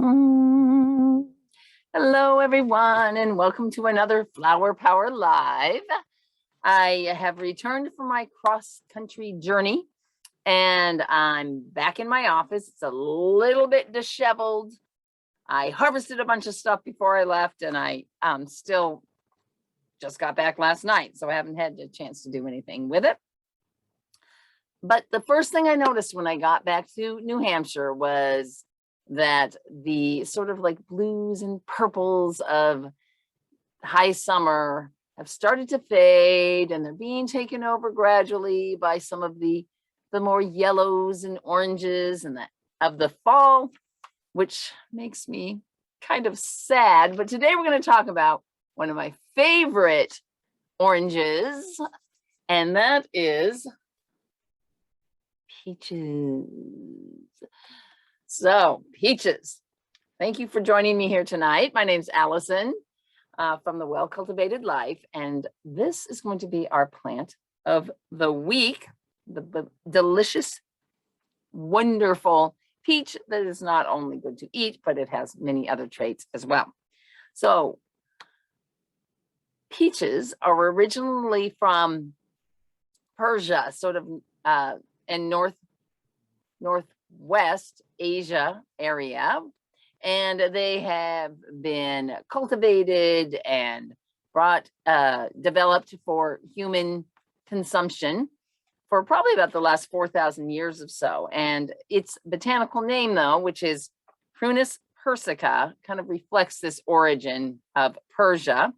Mm. Hello, everyone, and welcome to another Flower Power Live. I have returned from my cross-country journey, and I'm back in my office. It's a little bit disheveled. I harvested a bunch of stuff before I left, and I still just got back last night, so I haven't had a chance to do anything with it. But the first thing I noticed when I got back to New Hampshire was that the sort of like blues and purples of high summer have started to fade, and they're being taken over gradually by some of the more yellows and oranges and of the fall, which makes me kind of sad. But today we're going to talk about one of my favorite oranges, and that is peaches. So peaches, thank you for joining me here tonight. My name's Allison from the Well Cultivated Life, and this is going to be our plant of the week, the delicious, wonderful peach that is not only good to eat, but it has many other traits as well. So peaches are originally from Persia, sort of in northwest Asia area, and they have been cultivated and developed for human consumption for probably about the last 4,000 years or so. And its botanical name, though, which is Prunus persica, kind of reflects this origin of Persia.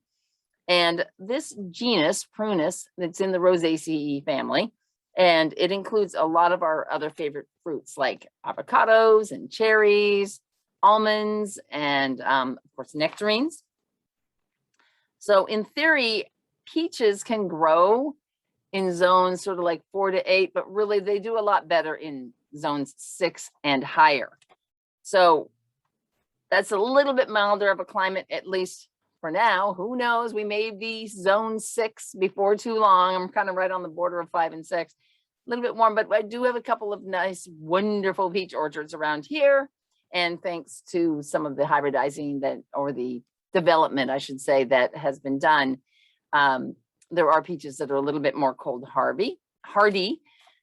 And this genus, Prunus, that's in the Rosaceae family, and it includes a lot of our other favorite fruits like avocados and cherries, almonds, and of course, nectarines. So in theory, peaches can grow in zones sort of like 4 to 8, but really they do a lot better in zones 6 and higher. So that's a little bit milder of a climate, at least for now. Who knows? We may be zone 6 before too long. I'm kind of right on the border of 5 and 6, a little bit warm, but I do have a couple of nice, wonderful peach orchards around here. And thanks to some of the hybridizing or the development, I should say, that has been done, there are peaches that are a little bit more cold hardy.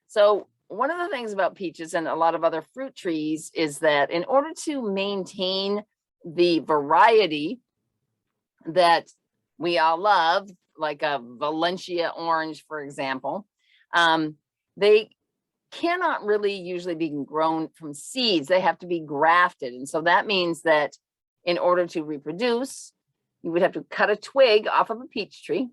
So one of the things about peaches and a lot of other fruit trees is that in order to maintain the variety that we all love, like a Valencia orange, for example, they cannot really usually be grown from seeds. They have to be grafted. And so that means that in order to reproduce, you would have to cut a twig off of a peach tree,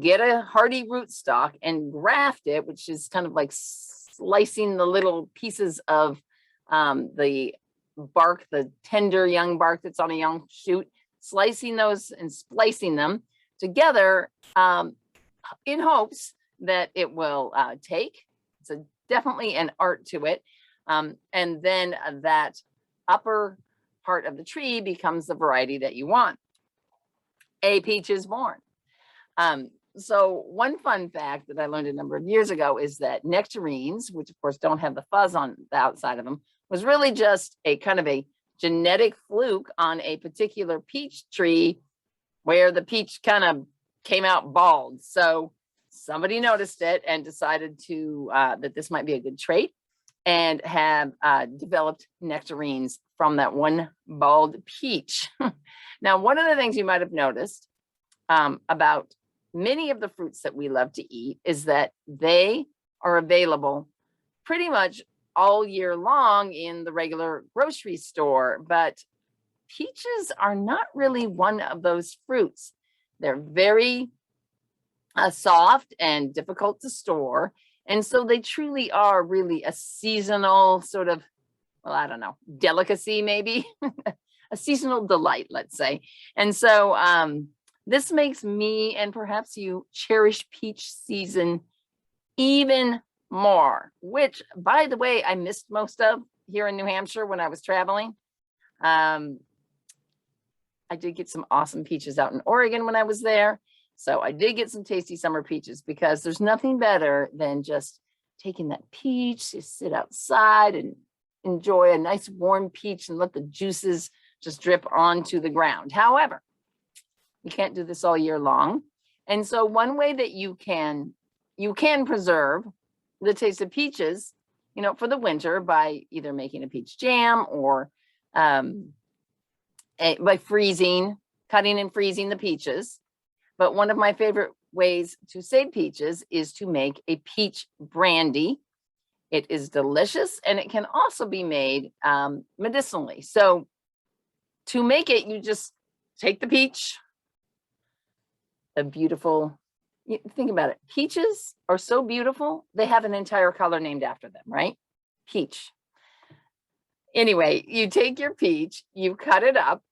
get a hardy rootstock and graft it, which is kind of like slicing the little pieces of the bark, the tender young bark that's on a young shoot, slicing those and splicing them together in hopes that it will take. It's definitely an art to it. And then that upper part of the tree becomes the variety that you want. A peach is born. So one fun fact that I learned a number of years ago is that nectarines, which of course don't have the fuzz on the outside of them, was really just a kind of a genetic fluke on a particular peach tree where the peach kind of came out bald. So somebody noticed it and decided to that this might be a good trait, and have developed nectarines from that one bald peach. Now, one of the things you might have noticed about many of the fruits that we love to eat is that they are available pretty much all year long in the regular grocery store, but peaches are not really one of those fruits. They're very soft and difficult to store. And so they truly are really a seasonal sort of, well, I don't know, delicacy maybe, a seasonal delight, let's say. And so this makes me and perhaps you cherish peach season even more, which, by the way, I missed most of here in New Hampshire when I was traveling. I did get some awesome peaches out in Oregon when I was there. So I did get some tasty summer peaches, because there's nothing better than just taking that peach to sit outside and enjoy a nice warm peach and let the juices just drip onto the ground. However, you can't do this all year long. And so one way that you can preserve the taste of peaches, you know, for the winter by either making a peach jam or by freezing, cutting and freezing the peaches. But one of my favorite ways to save peaches is to make a peach brandy. It is delicious, and it can also be made medicinally. So to make it, you just take the peach, think about it. Peaches are so beautiful, they have an entire color named after them, right? Peach. Anyway, you take your peach, you cut it up,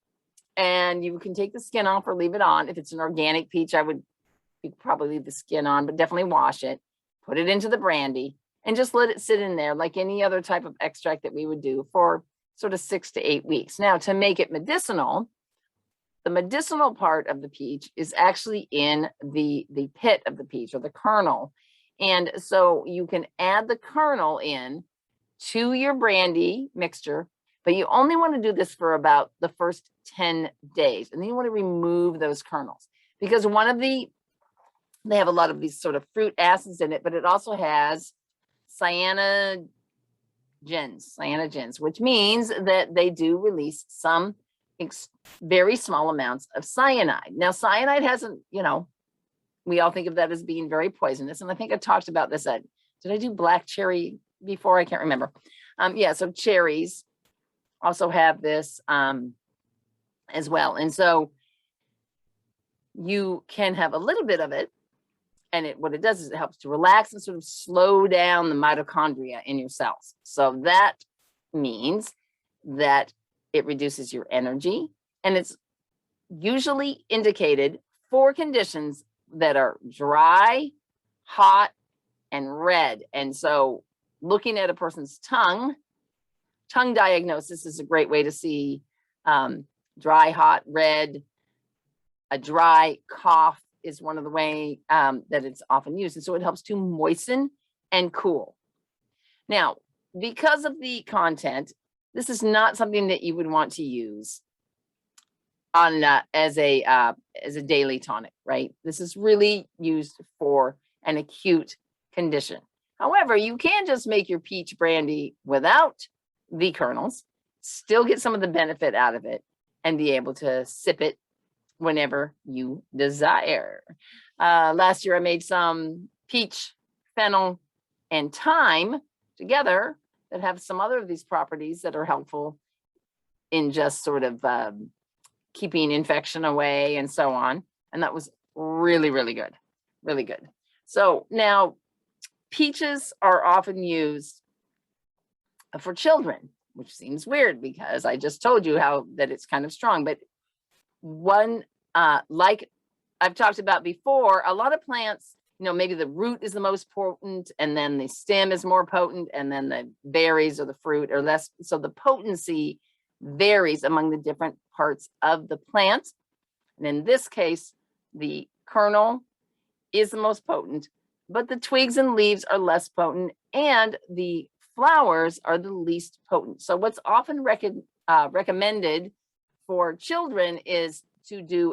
and you can take the skin off or leave it on. If it's an organic peach, you'd probably leave the skin on, but definitely wash it, put it into the brandy, and just let it sit in there like any other type of extract that we would do for sort of 6 to 8 weeks. Now, to make it medicinal, the medicinal part of the peach is actually in the pit of the peach, or the kernel. And so you can add the kernel in to your brandy mixture, but you only want to do this for about the first 10 days. And then you want to remove those kernels, because they have a lot of these sort of fruit acids in it, but it also has cyanogens, which means that they do release some very small amounts of cyanide. Now, cyanide hasn't, we all think of that as being very poisonous. And I think I talked about this did I do black cherry before? I can't remember. So cherries also have this as well. And so you can have a little bit of it. And what it does is it helps to relax and sort of slow down the mitochondria in your cells. So that means that it reduces your energy, and it's usually indicated for conditions that are dry, hot, and red. And so looking at a person's tongue diagnosis is a great way to see dry, hot, red. A dry cough is one of the way that it's often used. And so it helps to moisten and cool. Now, because of the content, this is not something that you would want to use as a daily tonic, right? This is really used for an acute condition. However, you can just make your peach brandy without the kernels, still get some of the benefit out of it, and be able to sip it whenever you desire. Last year, I made some peach, fennel, and thyme together that have some other of these properties that are helpful in just sort of keeping infection away and so on. And that was really, really good. Really good. So now peaches are often used for children, which seems weird because I just told you that it's kind of strong. But one, like I've talked about before, a lot of plants, maybe the root is the most potent, and then the stem is more potent, and then the berries or the fruit are less. So the potency varies among the different parts of the plant. And in this case, the kernel is the most potent, but the twigs and leaves are less potent, and the flowers are the least potent. So what's often recommended for children is to do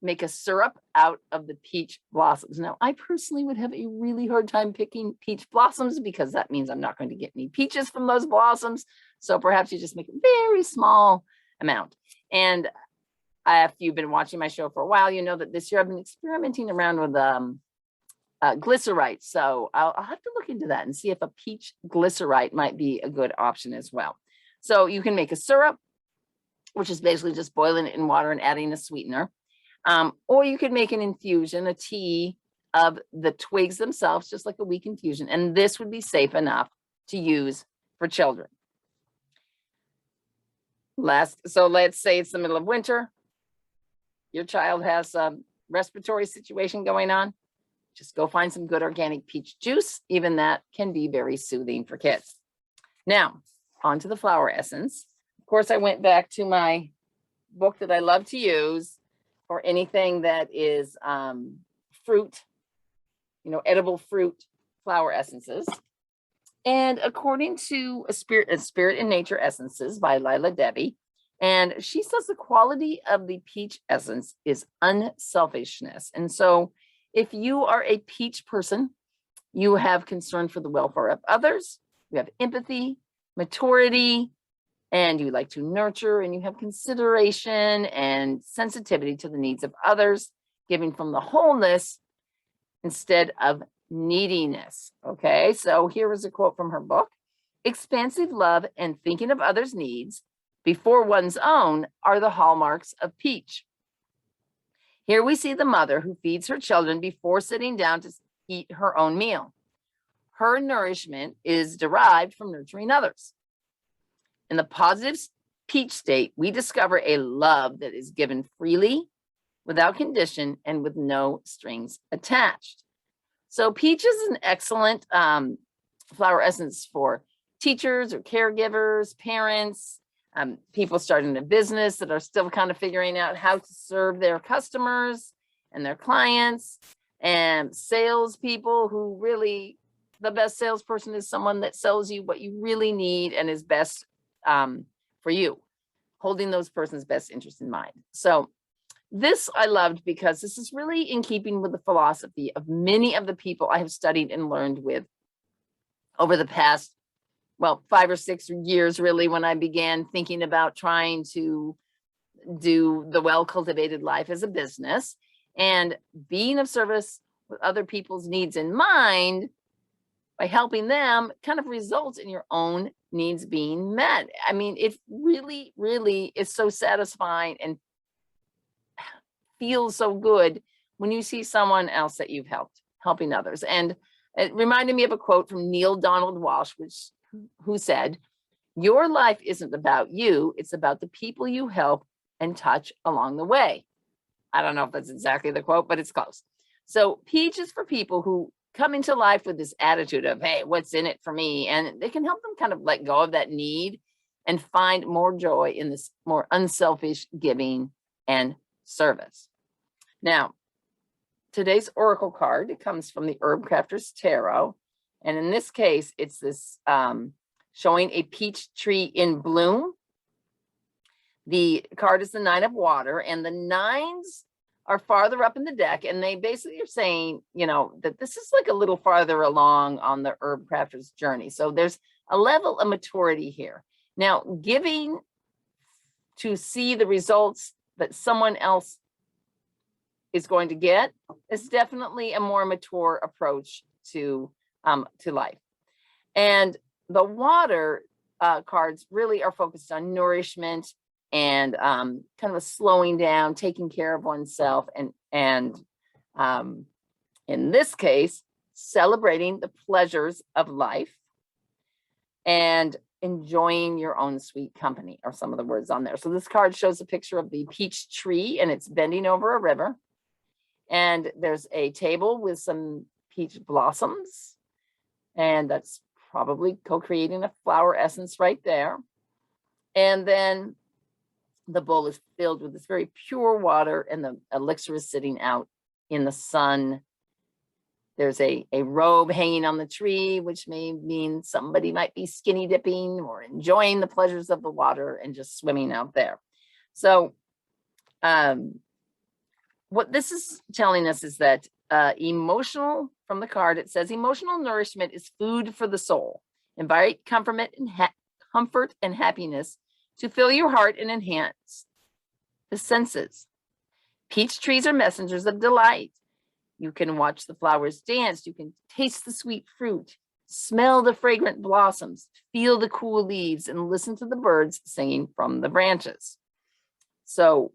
make a syrup out of the peach blossoms. Now, I personally would have a really hard time picking peach blossoms because that means I'm not going to get any peaches from those blossoms. So perhaps you just make a very small amount. And if you've been watching my show for a while, you know that this year I've been experimenting around with glycerite. So I'll have to look into that and see if a peach glycerite might be a good option as well. So you can make a syrup, which is basically just boiling it in water and adding a sweetener. Or you could make an infusion, a tea of the twigs themselves, just like a weak infusion. And this would be safe enough to use for children. So let's say it's the middle of winter. Your child has a respiratory situation going on. Just go find some good organic peach juice. Even that can be very soothing for kids. Now, on to the flower essence. Of course, I went back to my book that I love to use for anything that is fruit, edible fruit flower essences. And according to a Spirit in Nature Essences by Lila Debbie, and she says the quality of the peach essence is unselfishness. And so if you are a peach person, you have concern for the welfare of others, you have empathy, maturity, and you like to nurture, and you have consideration and sensitivity to the needs of others, giving from the wholeness instead of neediness. Okay, so here is a quote from her book. Expansive love and thinking of others' needs before one's own are the hallmarks of peach. Here we see the mother who feeds her children before sitting down to eat her own meal. Her nourishment is derived from nurturing others. In the positive peach state, we discover a love that is given freely, without condition, and with no strings attached. So peach is an excellent flower essence for teachers or caregivers, parents, people starting a business that are still kind of figuring out how to serve their customers and their clients, and salespeople who really, the best salesperson is someone that sells you what you really need and is best for you, holding those person's best interest in mind. So this I loved because this is really in keeping with the philosophy of many of the people I have studied and learned with over the past, well, 5 or 6 years, really, when I began thinking about trying to do the well-cultivated life as a business and being of service with other people's needs in mind. By helping them kind of results in your own needs being met. I mean, it really, really is so satisfying and feels so good when you see someone else that you've helped, helping others. And it reminded me of a quote from Neil Donald Walsh, who said, "Your life isn't about you, it's about the people you help and touch along the way." I don't know if that's exactly the quote, but it's close. So peach is for people who come into life with this attitude of, hey, what's in it for me? And they can help them kind of let go of that need and find more joy in this more unselfish giving and service. Now, today's oracle card, it comes from the Herbcrafter's Tarot. And in this case, it's this showing a peach tree in bloom. The card is the 9 of water, and the 9s are farther up in the deck, and they basically are saying, you know, that this is like a little farther along on the Herbcrafter's journey. So there's a level of maturity here. Now, giving to see the results that someone else is going to get is definitely a more mature approach to life. And the water cards really are focused on nourishment and kind of a slowing down, taking care of oneself, and in this case, celebrating the pleasures of life and enjoying your own sweet company are some of the words on there. So this card shows a picture of the peach tree, and it's bending over a river. And there's a table with some peach blossoms, and that's probably co-creating a flower essence right there. And then the bowl is filled with this very pure water, and the elixir is sitting out in the sun. There's a robe hanging on the tree, which may mean somebody might be skinny dipping or enjoying the pleasures of the water and just swimming out there. So what this is telling us is that emotional, from the card, it says emotional nourishment is food for the soul. Invite comfort and happiness to fill your heart and enhance the senses. Peach trees are messengers of delight. You can watch the flowers dance. You can taste the sweet fruit, smell the fragrant blossoms, feel the cool leaves, and listen to the birds singing from the branches. So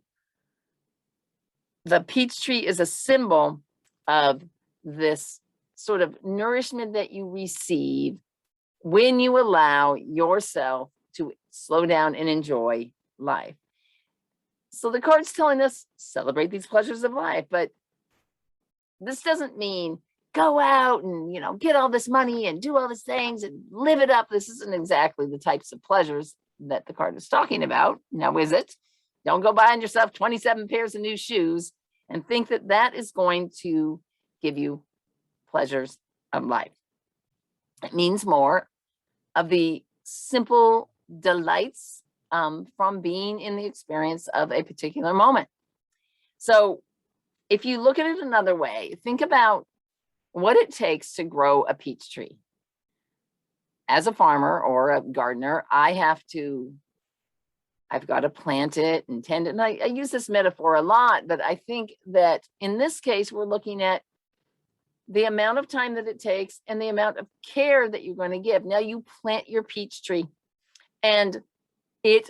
the peach tree is a symbol of this sort of nourishment that you receive when you allow yourself to slow down and enjoy life. So the card's telling us, celebrate these pleasures of life, but this doesn't mean go out and, you know, get all this money and do all these things and live it up. This isn't exactly the types of pleasures that the card is talking about. Now, is it? Don't go buying yourself 27 pairs of new shoes and think that that is going to give you pleasures of life. It means more of the simple delights from being in the experience of a particular moment. So if you look at it another way, think about what it takes to grow a peach tree. As a farmer or a gardener, I've got to plant it and tend it. And I use this metaphor a lot, but I think that in this case, we're looking at the amount of time that it takes and the amount of care that you're going to give. Now you plant your peach tree and it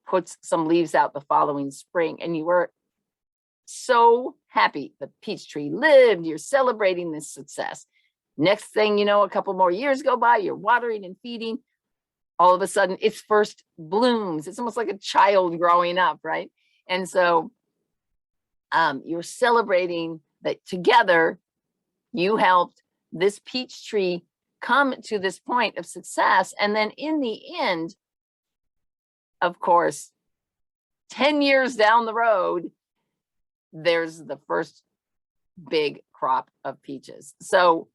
puts some leaves out the following spring, and you were so happy the peach tree lived. You're celebrating this success. Next thing you know, a couple more years go by, you're watering and feeding. All of a sudden, its first blooms. It's almost like a child growing up, right? And so you're celebrating that together you helped this peach tree come to this point of success. And then in the end, of course, 10 years down the road, there's the first big crop of peaches. So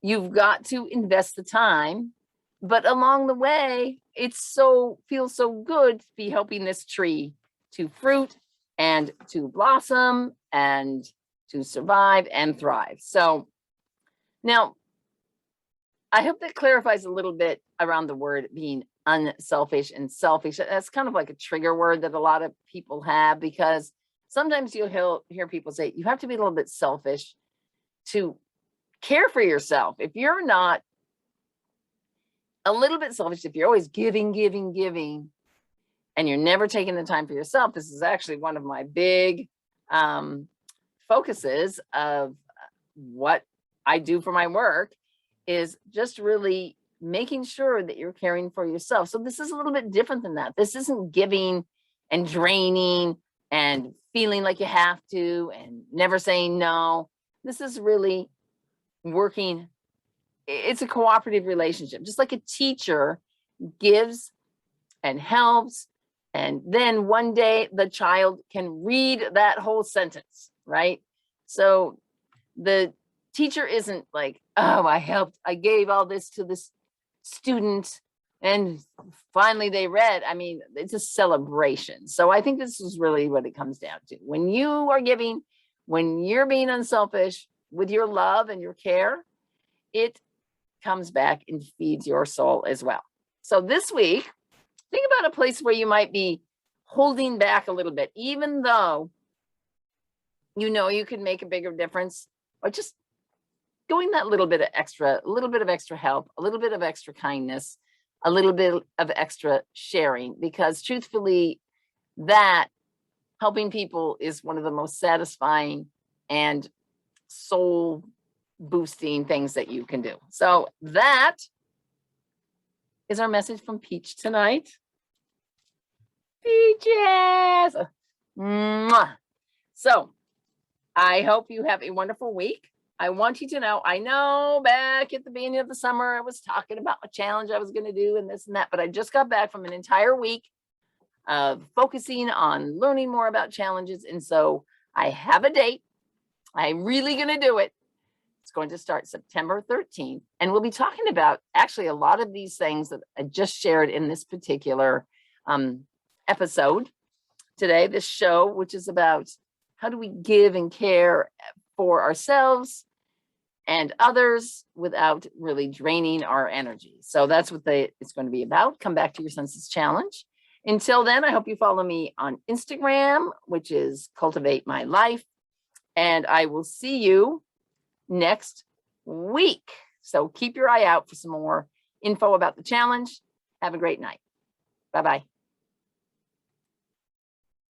you've got to invest the time, but along the way, feels so good to be helping this tree to fruit and to blossom and to survive and thrive. So now, I hope that clarifies a little bit around the word being unselfish and selfish. That's kind of like a trigger word that a lot of people have, because sometimes you'll hear people say, you have to be a little bit selfish to care for yourself. If you're not a little bit selfish, if you're always giving, and you're never taking the time for yourself, this is actually one of my big focuses of what I do for my work, is just really making sure that you're caring for yourself. So this is a little bit different than that. This isn't giving and draining and feeling like you have to and never saying no. This is really working. It's a cooperative relationship, just like a teacher gives and helps. And then one day the child can read that whole sentence, right? So the teacher isn't like, oh, I gave all this to this student and finally they read. I mean, it's a celebration. So I think this is really what it comes down to. When you are giving, when you're being unselfish with your love and your care, it comes back and feeds your soul as well. So this week, think about a place where you might be holding back a little bit, even though you know you could make a bigger difference, or just going that little bit of extra, a little bit of extra help, a little bit of extra kindness, a little bit of extra sharing, because truthfully, that helping people is one of the most satisfying and soul boosting things that you can do. So that is our message from Peach tonight. Peaches! Mwah. So I hope you have a wonderful week. I want you to know, I know back at the beginning of the summer, I was talking about a challenge I was going to do and this and that, but I just got back from an entire week of focusing on learning more about challenges. And so I have a date. I'm really going to do it. It's going to start September 13th. And we'll be talking about actually a lot of these things that I just shared in this particular episode today, this show, which is about how do we give and care for ourselves and others without really draining our energy. So that's what it's going to be about. Come back to your senses challenge. Until then, I hope you follow me on Instagram, which is Cultivate My Life. And I will see you next week. So keep your eye out for some more info about the challenge. Have a great night. Bye-bye.